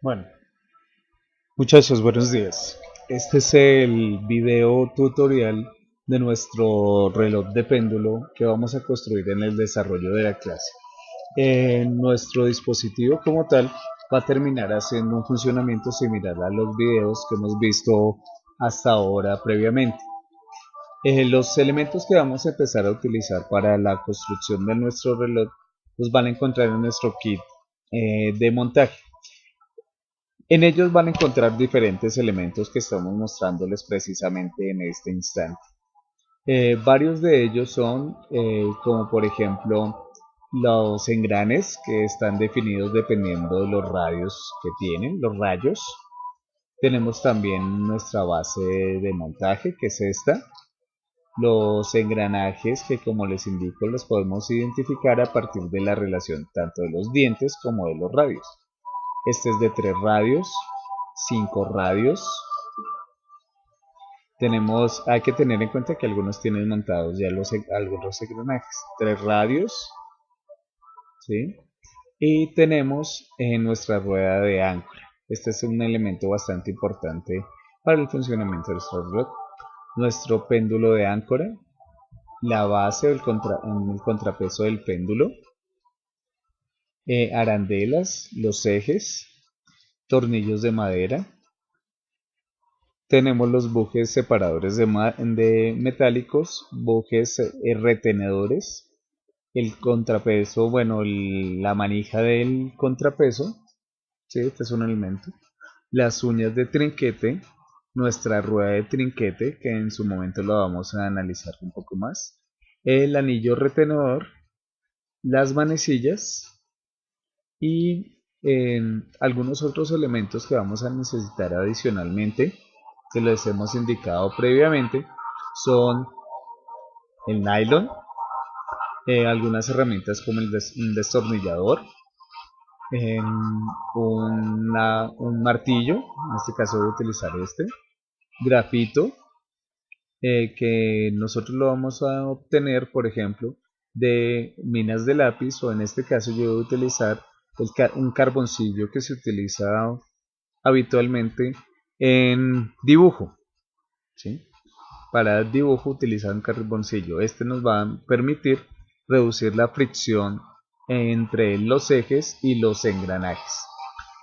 Bueno, muchachos, buenos días. Este es el video tutorial de nuestro reloj de péndulo que vamos a construir en el desarrollo de la clase. Nuestro dispositivo como tal va a terminar haciendo un funcionamiento similar a los videos que hemos visto hasta ahora previamente. Los elementos que vamos a empezar a utilizar para la construcción de nuestro reloj los van a encontrar en nuestro kit de montaje. En ellos van a encontrar diferentes elementos que estamos mostrándoles precisamente en este instante. Varios de ellos son como por ejemplo los engranes que están definidos dependiendo de los radios que tienen, los rayos. Tenemos también nuestra base de montaje, que es esta. Los engranajes que, como les indico, los podemos identificar a partir de la relación tanto de los dientes como de los radios. Este es de 3 radios, 5 radios. Hay que tener en cuenta que algunos tienen montados ya algunos engranajes. 3 radios, ¿sí? Y tenemos nuestra rueda de áncora. Este es un elemento bastante importante para el funcionamiento de nuestro reloj. Nuestro péndulo de áncora, la base o el contrapeso del péndulo, arandelas, los ejes, tornillos de madera. Tenemos los bujes separadores de metálicos, bujes retenedores, el contrapeso, bueno, la manija del contrapeso, ¿sí? Este es un elemento. Las uñas de trinquete, nuestra rueda de trinquete, que en su momento lo vamos a analizar un poco más, el anillo retenedor, las manecillas y algunos otros elementos que vamos a necesitar adicionalmente, que les hemos indicado previamente, son el nylon, algunas herramientas como un destornillador, un martillo, en este caso voy a utilizar este, grafito, que nosotros lo vamos a obtener, por ejemplo, de minas de lápiz, o en este caso yo voy a utilizar un carboncillo que se utiliza habitualmente en dibujo, ¿sí? Para dibujo utilizar un carboncillo. Este nos va a permitir reducir la fricción entre los ejes y los engranajes.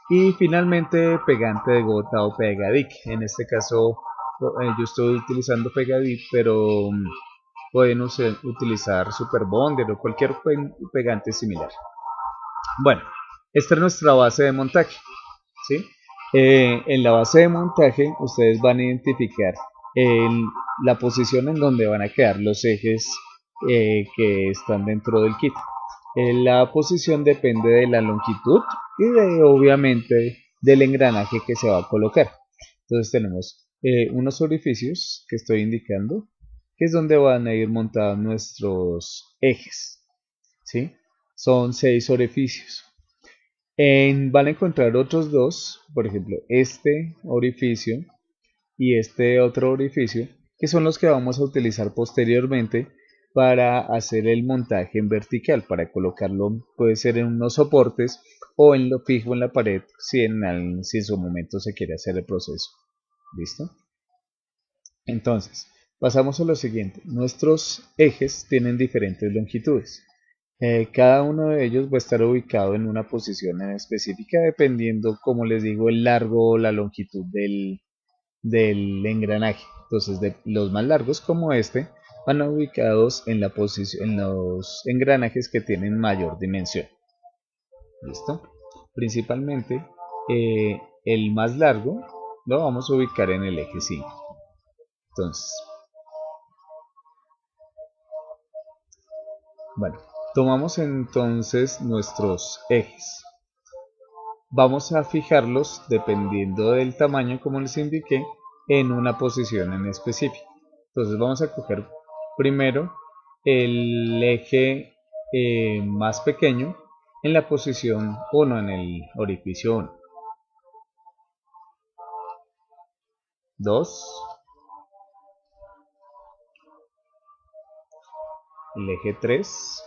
Y finalmente pegante de gota o pegadic. En este caso yo estoy utilizando pegadic, pero pueden utilizar super bonder o cualquier pegante similar. Bueno, esta es nuestra base de montaje, ¿sí? En la base de montaje ustedes van a identificar el- la posición en donde van a quedar los ejes que están dentro del kit. La posición depende de la longitud y obviamente del engranaje que se va a colocar. Entonces tenemos unos orificios que estoy indicando, que es donde van a ir montados nuestros ejes, ¿sí? Son 6 orificios. Van a encontrar otros dos, por ejemplo, este orificio y este otro orificio, que son los que vamos a utilizar posteriormente para hacer el montaje en vertical, para colocarlo, puede ser en unos soportes o en lo fijo en la pared, si en su momento se quiere hacer el proceso. ¿Listo? Entonces, pasamos a lo siguiente. Nuestros ejes tienen diferentes longitudes. Cada uno de ellos va a estar ubicado en una posición en específica dependiendo, como les digo, el largo o la longitud del engranaje. Entonces, los más largos como este van ubicados en la posición, en los engranajes que tienen mayor dimensión. ¿Listo? Principalmente el más largo lo vamos a ubicar en el eje 5. Entonces, bueno, tomamos entonces nuestros ejes. Vamos a fijarlos dependiendo del tamaño, como les indiqué, en una posición en específico. Entonces vamos a coger primero el eje más pequeño en la posición 1, en el orificio 1. 2, el eje 3,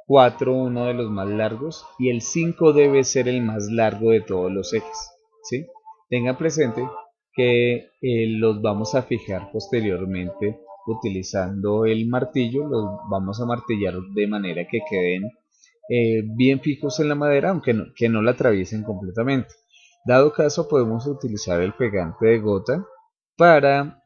4 uno de los más largos y el 5 debe ser el más largo de todos los ejes, ¿sí? Tengan presente que los vamos a fijar posteriormente utilizando el martillo, los vamos a martillar de manera que queden bien fijos en la madera, aunque que no la atraviesen completamente. Dado caso, podemos utilizar el pegante de gota para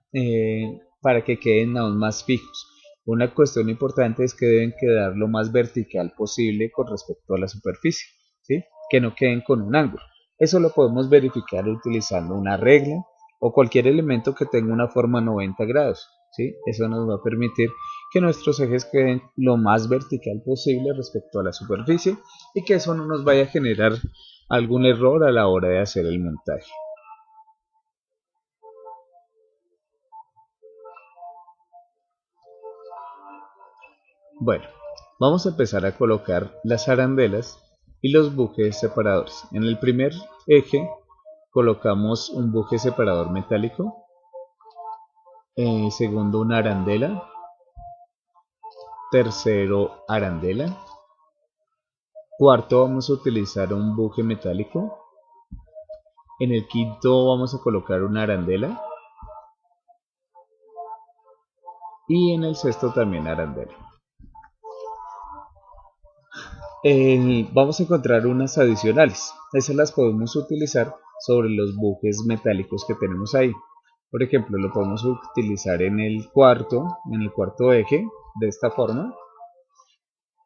que queden aún más fijos. Una cuestión importante es que deben quedar lo más vertical posible con respecto a la superficie, ¿sí? Que no queden con un ángulo. Eso lo podemos verificar utilizando una regla o cualquier elemento que tenga una forma 90 grados, ¿sí? Eso nos va a permitir que nuestros ejes queden lo más vertical posible respecto a la superficie y que eso no nos vaya a generar algún error a la hora de hacer el montaje. Bueno, vamos a empezar a colocar las arandelas y los bujes separadores. En el primer eje colocamos un buje separador metálico, segundo una arandela, tercero arandela, cuarto vamos a utilizar un buje metálico, en el quinto vamos a colocar una arandela y en el sexto también arandela. Vamos a encontrar unas adicionales, esas las podemos utilizar sobre los bujes metálicos que tenemos ahí. Por ejemplo, lo podemos utilizar en el cuarto eje de esta forma,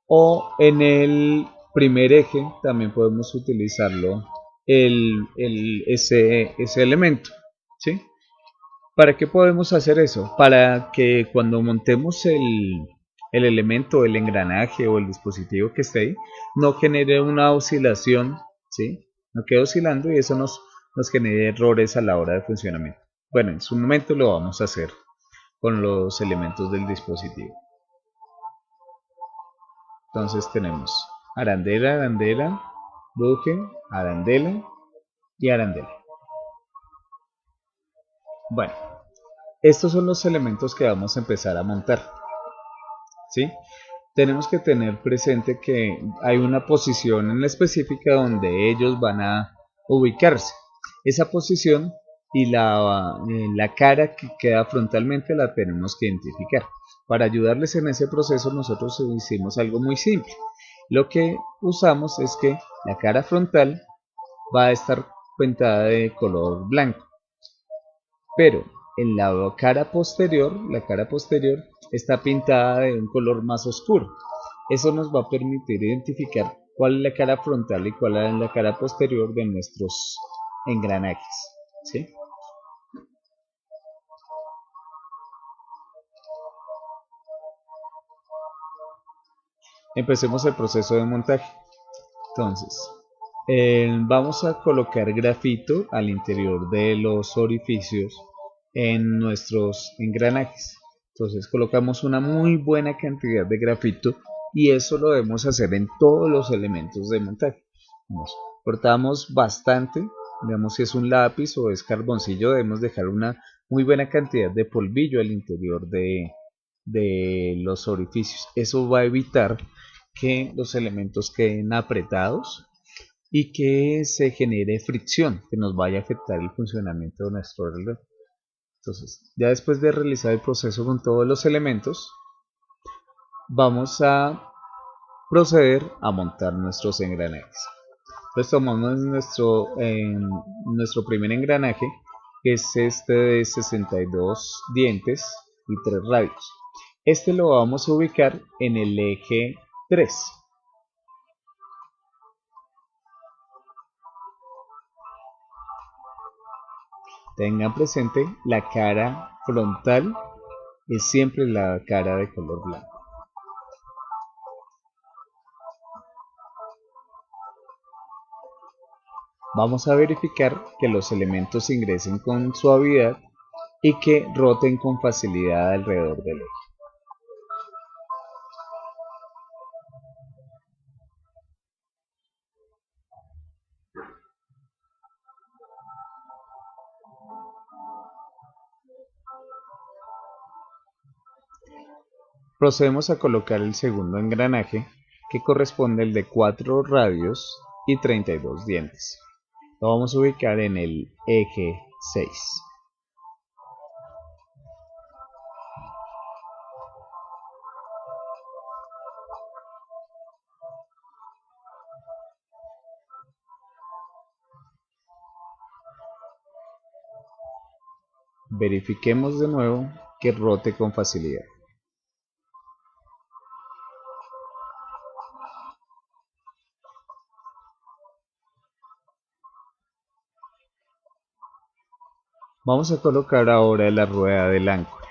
o en el primer eje también podemos utilizarlo ese elemento, ¿sí? ¿Para qué podemos hacer eso? Para que cuando montemos el elemento, el engranaje o el dispositivo que esté ahí, no genere una oscilación, ¿sí? No quede oscilando y eso nos genere errores a la hora de funcionamiento. Bueno, en su momento lo vamos a hacer con los elementos del dispositivo. Entonces tenemos arandela, arandela, buje, arandela y arandela. Bueno, estos son los elementos que vamos a empezar a montar, ¿sí? Tenemos que tener presente que hay una posición en la específica donde ellos van a ubicarse. Esa posición y la cara que queda frontalmente la tenemos que identificar. Para ayudarles en ese proceso nosotros hicimos algo muy simple. Lo que usamos es que la cara frontal va a estar pintada de color blanco, pero en la cara posterior está pintada de un color más oscuro. Eso nos va a permitir identificar cuál es la cara frontal y cuál es la cara posterior de nuestros engranajes, ¿sí? Empecemos el proceso de montaje. Entonces, vamos a colocar grafito al interior de los orificios en nuestros engranajes. Entonces colocamos una muy buena cantidad de grafito y eso lo debemos hacer en todos los elementos de montaje. Cortamos bastante, digamos si es un lápiz o es carboncillo, debemos dejar una muy buena cantidad de polvillo al interior de los orificios. Eso va a evitar que los elementos queden apretados y que se genere fricción que nos vaya a afectar el funcionamiento de nuestro reloj. Entonces, ya después de realizar el proceso con todos los elementos, vamos a proceder a montar nuestros engranajes. Entonces tomamos nuestro primer engranaje, que es este de 62 dientes y 3 radios. Este lo vamos a ubicar en el eje 3. Tengan presente, la cara frontal es siempre la cara de color blanco. Vamos a verificar que los elementos ingresen con suavidad y que roten con facilidad alrededor del eje. Procedemos a colocar el segundo engranaje, que corresponde al de 4 radios y 32 dientes. Lo vamos a ubicar en el eje 6. Verifiquemos de nuevo que rote con facilidad. Vamos a colocar ahora la rueda del áncora.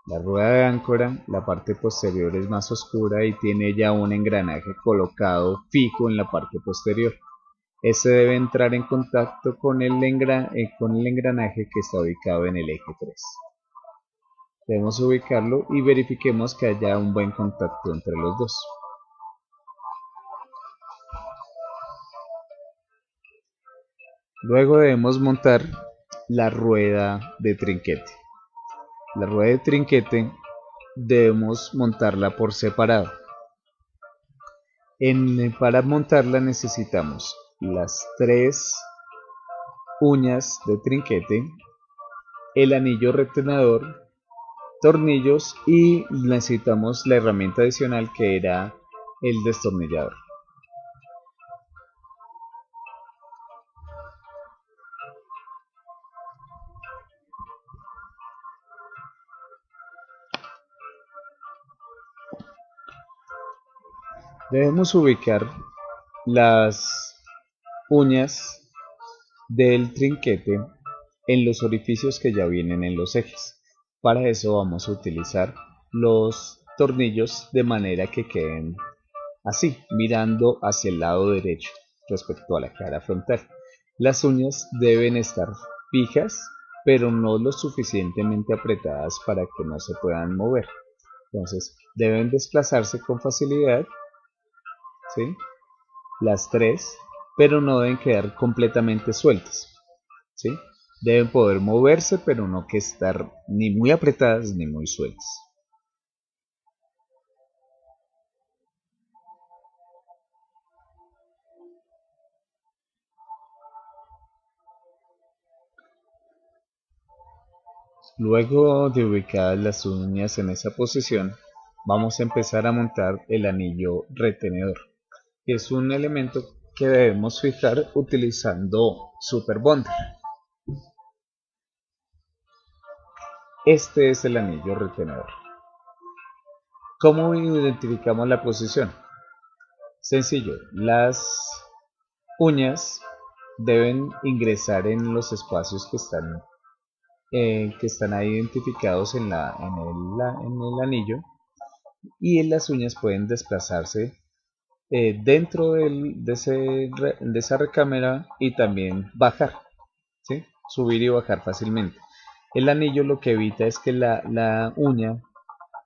La rueda de áncora, la parte posterior es más oscura y tiene ya un engranaje colocado fijo en la parte posterior. Este debe entrar en contacto con el engranaje que está ubicado en el eje 3. Debemos ubicarlo y verifiquemos que haya un buen contacto entre los dos. Luego debemos montar la rueda de trinquete. La rueda de trinquete debemos montarla por separado. Para montarla necesitamos las 3 uñas de trinquete, el anillo retenedor, tornillos y necesitamos la herramienta adicional que era el destornillador. Debemos ubicar las uñas del trinquete en los orificios que ya vienen en los ejes. Para eso vamos a utilizar los tornillos de manera que queden así, mirando hacia el lado derecho respecto a la cara frontal. Las uñas deben estar fijas, pero no lo suficientemente apretadas para que no se puedan mover. Entonces deben desplazarse con facilidad, ¿sí? Las 3, pero no deben quedar completamente sueltas, ¿sí? Deben poder moverse, pero no que estar ni muy apretadas ni muy sueltas. Luego de ubicar las uñas en esa posición, vamos a empezar a montar el anillo retenedor, que es un elemento que debemos fijar utilizando Super Bonder. Este es el anillo retenedor. ¿Cómo identificamos la posición? Sencillo, las uñas deben ingresar en los espacios que están ahí identificados en el anillo, y las uñas pueden desplazarse dentro de esa recámara y también bajar, ¿sí? Subir y bajar fácilmente. El anillo lo que evita es que la uña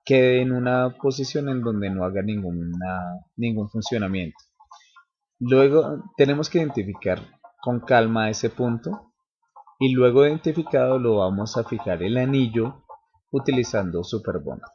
quede en una posición en donde no haga ningún funcionamiento. Luego tenemos que identificar con calma ese punto, y luego identificado lo vamos a fijar el anillo utilizando Super Bonder.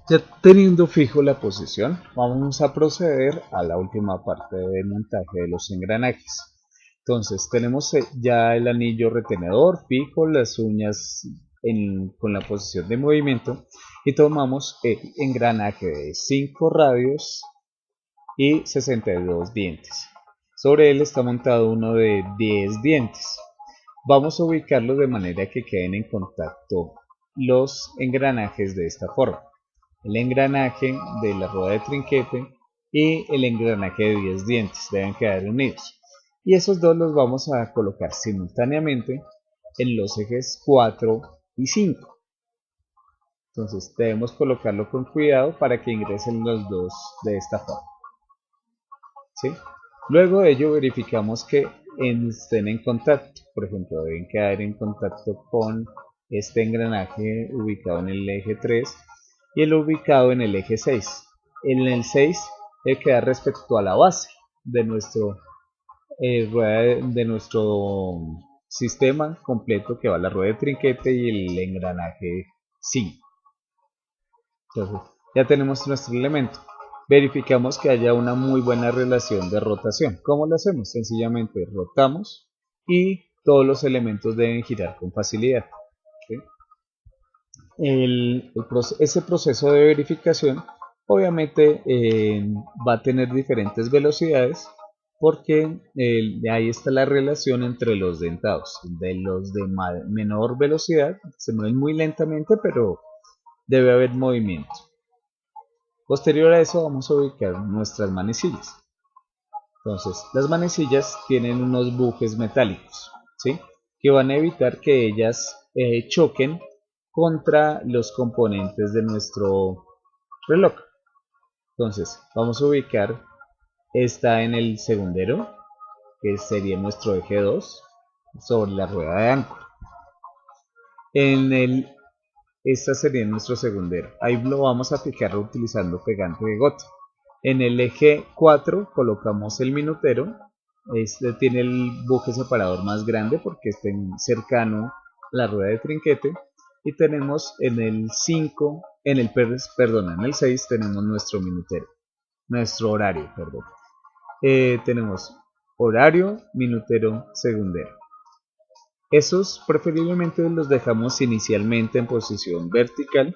Ya teniendo fijo la posición, vamos a proceder a la última parte del montaje de los engranajes. Entonces tenemos ya el anillo retenedor fijo, las uñas con la posición de movimiento, y tomamos el engranaje de 5 radios y 62 dientes. Sobre él está montado uno de 10 dientes. Vamos a ubicarlo de manera que queden en contacto los engranajes de esta forma. el engranaje de la rueda de trinquete y el engranaje de 10 dientes deben quedar unidos. Y esos dos los vamos a colocar simultáneamente en los ejes 4 y 5. Entonces debemos colocarlo con cuidado para que ingresen los dos de esta forma, ¿sí? Luego de ello verificamos que estén en contacto. Por ejemplo, deben quedar en contacto con este engranaje ubicado en el eje 3 y el ubicado en el eje 6. En el 6 debe quedar respecto a la base de nuestro rueda de nuestro sistema completo, que va la rueda de trinquete y el engranaje 5. Entonces ya tenemos nuestro elemento. Verificamos que haya una muy buena relación de rotación. ¿Cómo lo hacemos? Sencillamente rotamos y todos los elementos deben girar con facilidad, ¿sí? Ese proceso de verificación obviamente va a tener diferentes velocidades, porque ahí está la relación entre los dentados. De los de menor velocidad se mueven muy lentamente, pero debe haber movimiento. Posterior a eso vamos a ubicar nuestras manecillas. Entonces, las manecillas tienen unos bujes metálicos, ¿sí?, que van a evitar que ellas choquen contra los componentes de nuestro reloj. Entonces, vamos a ubicar esta en el segundero, que sería nuestro eje 2, sobre la rueda de ancla. Esta sería nuestro segundero. Ahí lo vamos a fijar utilizando pegante de gota. En el eje 4 colocamos el minutero. Este tiene el buje separador más grande porque está cercano a la rueda de trinquete. Y tenemos en el 5, en el 6 tenemos nuestro minutero, nuestro horario, perdón. Tenemos horario, minutero, segundero. Esos preferiblemente los dejamos inicialmente en posición vertical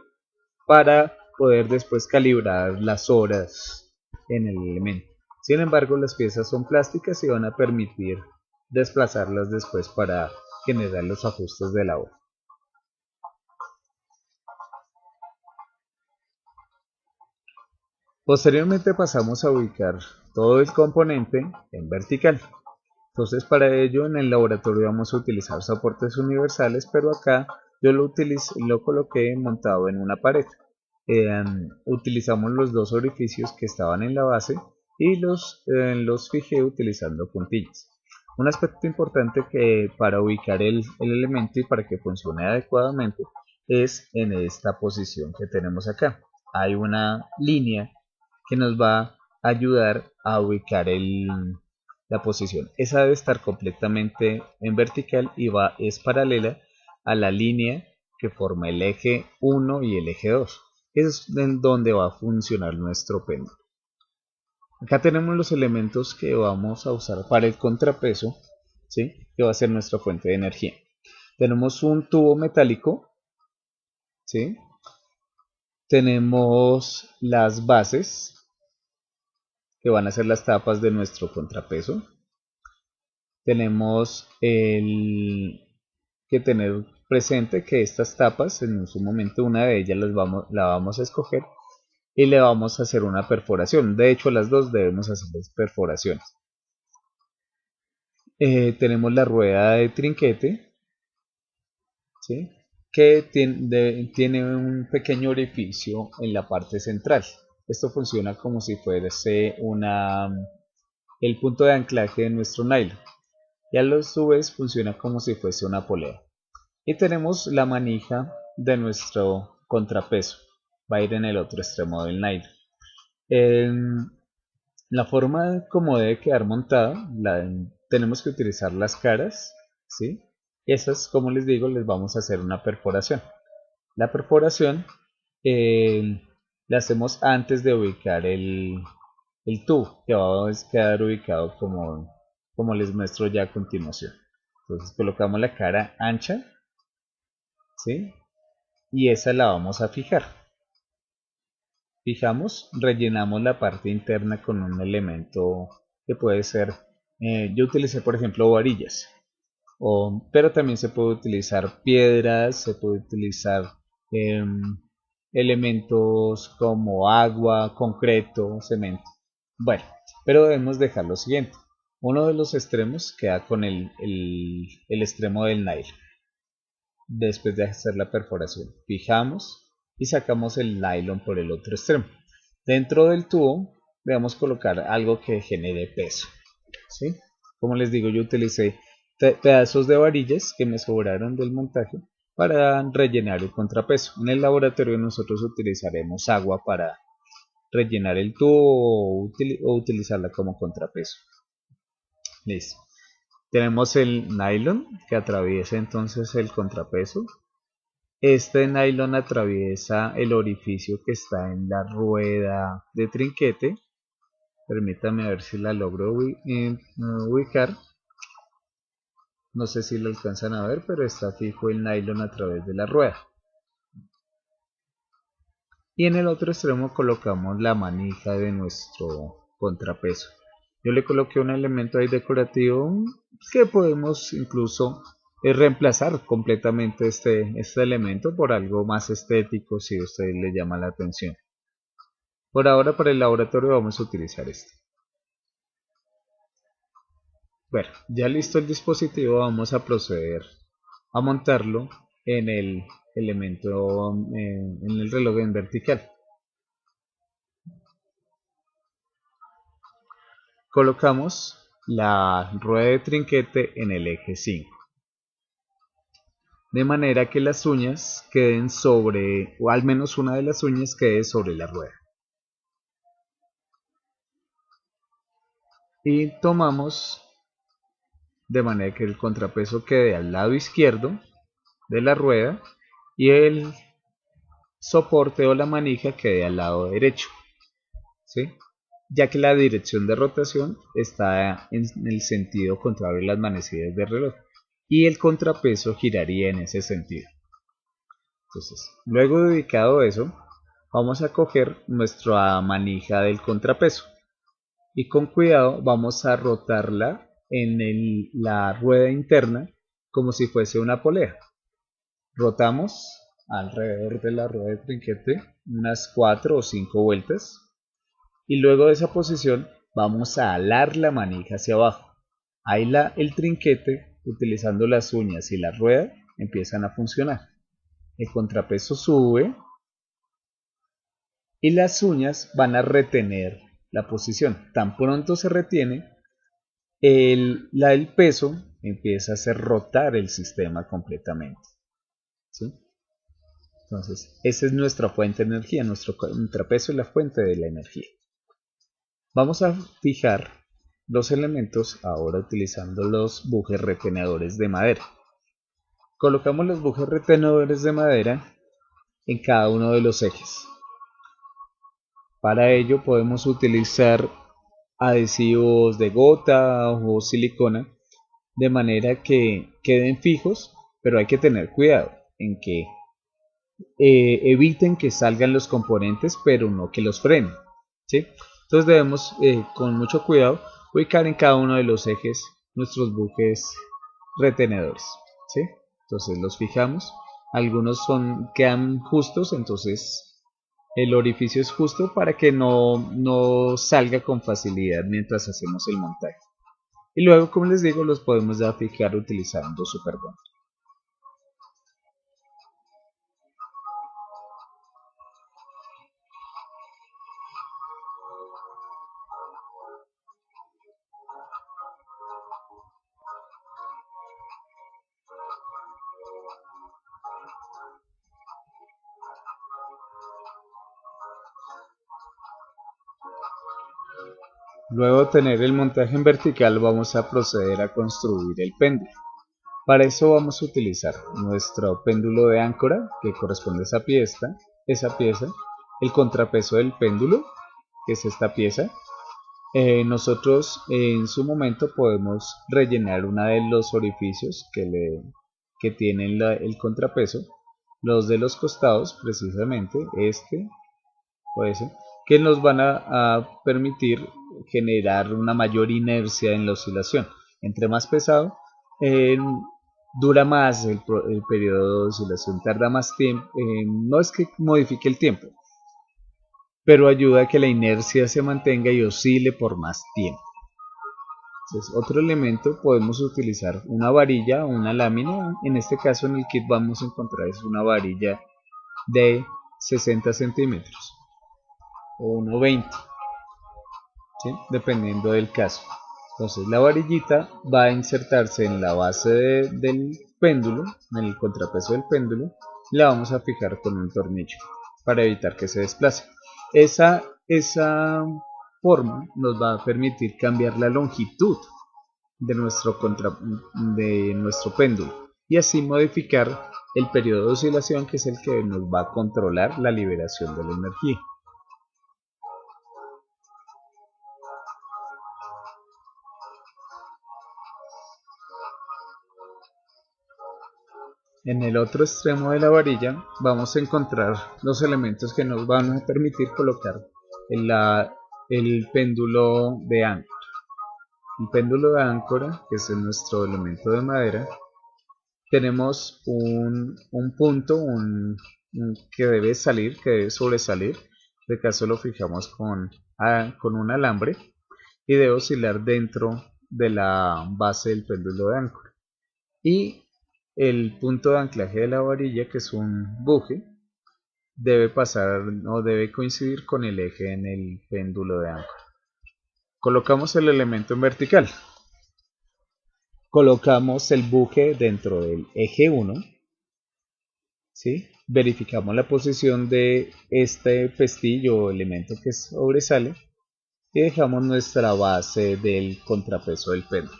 para poder después calibrar las horas en el elemento. Sin embargo, las piezas son plásticas y van a permitir desplazarlas después para generar los ajustes de la hora. Posteriormente pasamos a ubicar todo el componente en vertical. Entonces, para ello en el laboratorio vamos a utilizar soportes universales, pero acá yo lo coloqué montado en una pared. Utilizamos los dos orificios que estaban en la base y los fijé utilizando puntillas. Un aspecto importante que para ubicar el elemento y para que funcione adecuadamente es en esta posición que tenemos acá. Hay una línea que nos va a ayudar a ubicar la posición. Esa debe estar completamente en vertical y es paralela a la línea que forma el eje 1 y el eje 2. Es en donde va a funcionar nuestro péndulo. Acá tenemos los elementos que vamos a usar para el contrapeso, ¿sí?, que va a ser nuestra fuente de energía. Tenemos un tubo metálico, ¿sí? Tenemos las bases, que van a ser las tapas de nuestro contrapeso. Tenemos que tener presente que estas tapas, en su momento una de ellas la vamos a escoger y le vamos a hacer una perforación. De hecho, las dos debemos hacer perforaciones. Tenemos la rueda de trinquete, ¿sí?, que tiene un pequeño orificio en la parte central. Esto funciona como si fuese el punto de anclaje de nuestro nylon, y a su vez funciona como si fuese una polea. Y tenemos la manija de nuestro contrapeso, va a ir en el otro extremo del nylon. La forma como debe quedar montada, tenemos que utilizar las caras, ¿sí? Esas, como les digo, les vamos a hacer una perforación. La perforación la hacemos antes de ubicar el tubo, que va a quedar ubicado como les muestro ya a continuación. Entonces colocamos la cara ancha, ¿sí?, y esa la vamos a fijar. Fijamos, rellenamos la parte interna con un elemento que puede ser, yo utilicé por ejemplo varillas, pero también se puede utilizar piedras, se puede utilizar elementos como agua, concreto, cemento. Bueno, pero debemos dejar lo siguiente. Uno de los extremos queda con el extremo del nylon. Después de hacer la perforación, fijamos y sacamos el nylon por el otro extremo. Dentro del tubo debemos colocar algo que genere peso, ¿sí? Como les digo, yo utilicé pedazos de varillas que me sobraron del montaje para rellenar el contrapeso. En el laboratorio nosotros utilizaremos agua para rellenar el tubo o utilizarla como contrapeso. Listo. Tenemos el nylon que atraviesa entonces el contrapeso. Este nylon atraviesa el orificio que está en la rueda de trinquete. Permítame ver si la logro ubicar. No sé si lo alcanzan a ver, pero está fijo el nylon a través de la rueda. Y en el otro extremo colocamos la manija de nuestro contrapeso. Yo le coloqué un elemento ahí decorativo que podemos incluso reemplazar completamente este elemento por algo más estético si a usted le llama la atención. Por ahora para el laboratorio vamos a utilizar este. Bueno, ya listo el dispositivo, vamos a proceder a montarlo en el elemento, en el reloj en vertical. Colocamos la rueda de trinquete en el eje 5, de manera que las uñas queden sobre, o al menos una de las uñas quede sobre la rueda. Y tomamos de manera que el contrapeso quede al lado izquierdo de la rueda y el soporte o la manija quede al lado derecho, ¿sí? Ya que la dirección de rotación está en el sentido contrario a las manecillas del reloj y el contrapeso giraría en ese sentido. Entonces, luego de ubicado eso, vamos a coger nuestra manija del contrapeso y con cuidado vamos a rotarla en la rueda interna como si fuese una polea. Rotamos alrededor de la rueda de trinquete unas 4 o 5 vueltas y luego de esa posición vamos a alar la manija hacia abajo. Ahí el trinquete, utilizando las uñas y la rueda, empiezan a funcionar. El contrapeso sube y las uñas van a retener la posición. Tan pronto se retiene, el peso empieza a hacer rotar el sistema completamente, ¿sí? Entonces, esa es nuestra fuente de energía, nuestro contrapeso es la fuente de la energía. Vamos a fijar los elementos ahora utilizando los bujes retenedores de madera. Colocamos los bujes retenedores de madera en cada uno de los ejes. Para ello podemos utilizar adhesivos de gota o silicona de manera que queden fijos, pero hay que tener cuidado en que eviten que salgan los componentes, pero no que los frenen, ¿sí? Entonces debemos con mucho cuidado ubicar en cada uno de los ejes nuestros bujes retenedores, ¿sí? Entonces los fijamos, algunos quedan justos, entonces el orificio es justo para que no salga con facilidad mientras hacemos el montaje. Y luego, como les digo, los podemos ya fijar utilizando Superbond. Luego de tener el montaje en vertical, vamos a proceder a construir el péndulo. Para eso vamos a utilizar nuestro péndulo de áncora, que corresponde a esa pieza, el contrapeso del péndulo, que es esta pieza. Nosotros en su momento podemos rellenar uno de los orificios que tienen el contrapeso, los de los costados, precisamente este o ese, que nos van a permitir generar una mayor inercia en la oscilación. Entre más pesado, dura más el periodo de oscilación, tarda más tiempo, no es que modifique el tiempo, pero ayuda a que la inercia se mantenga y oscile por más tiempo. Entonces, otro elemento podemos utilizar una varilla o una lámina. En este caso en el kit vamos a encontrar es una varilla de 60 centímetros o 1,20, ¿sí? Dependiendo del caso. Entonces la varillita va a insertarse en la base del péndulo, en el contrapeso del péndulo, y la vamos a fijar con un tornillo para evitar que se desplace. Esa forma nos va a permitir cambiar la longitud de nuestro péndulo y así modificar el periodo de oscilación, que es el que nos va a controlar la liberación de la energía. En el otro extremo de la varilla vamos a encontrar los elementos que nos van a permitir colocar el péndulo de áncora. El péndulo de áncora, que es nuestro elemento de madera, tenemos un punto que debe salir, que debe sobresalir. En este caso lo fijamos con un alambre y debe oscilar dentro de la base del péndulo de áncora. Y el punto de anclaje de la varilla, que es un buje, debe pasar o debe coincidir con el eje en el péndulo de áncora. Colocamos el elemento en vertical. Colocamos el buje dentro del eje 1, ¿sí? Verificamos la posición de este pestillo o elemento que sobresale y dejamos nuestra base del contrapeso del péndulo.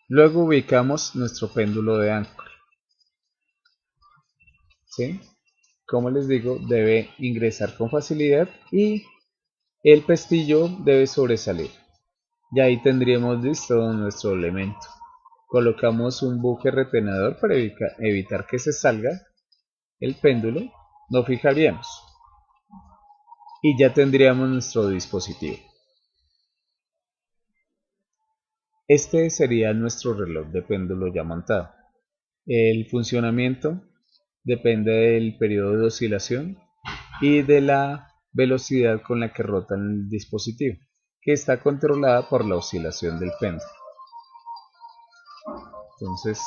Luego ubicamos nuestro péndulo de áncora, ¿sí? Como les digo, debe ingresar con facilidad y el pestillo debe sobresalir. Y ahí tendríamos listo nuestro elemento. Colocamos un buje retenedor para evitar que se salga el péndulo. Lo fijaríamos y ya tendríamos nuestro dispositivo. Este sería nuestro reloj de péndulo ya montado. El funcionamiento depende del periodo de oscilación y de la velocidad con la que rota el dispositivo, que está controlada por la oscilación del péndulo. Entonces,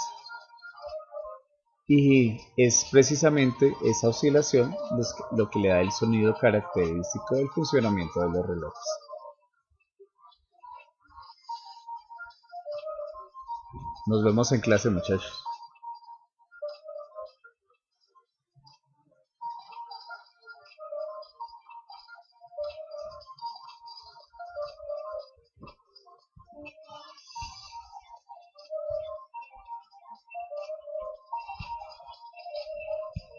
y es precisamente esa oscilación lo que le da el sonido característico del funcionamiento de los relojes. Nos vemos en clase, muchachos.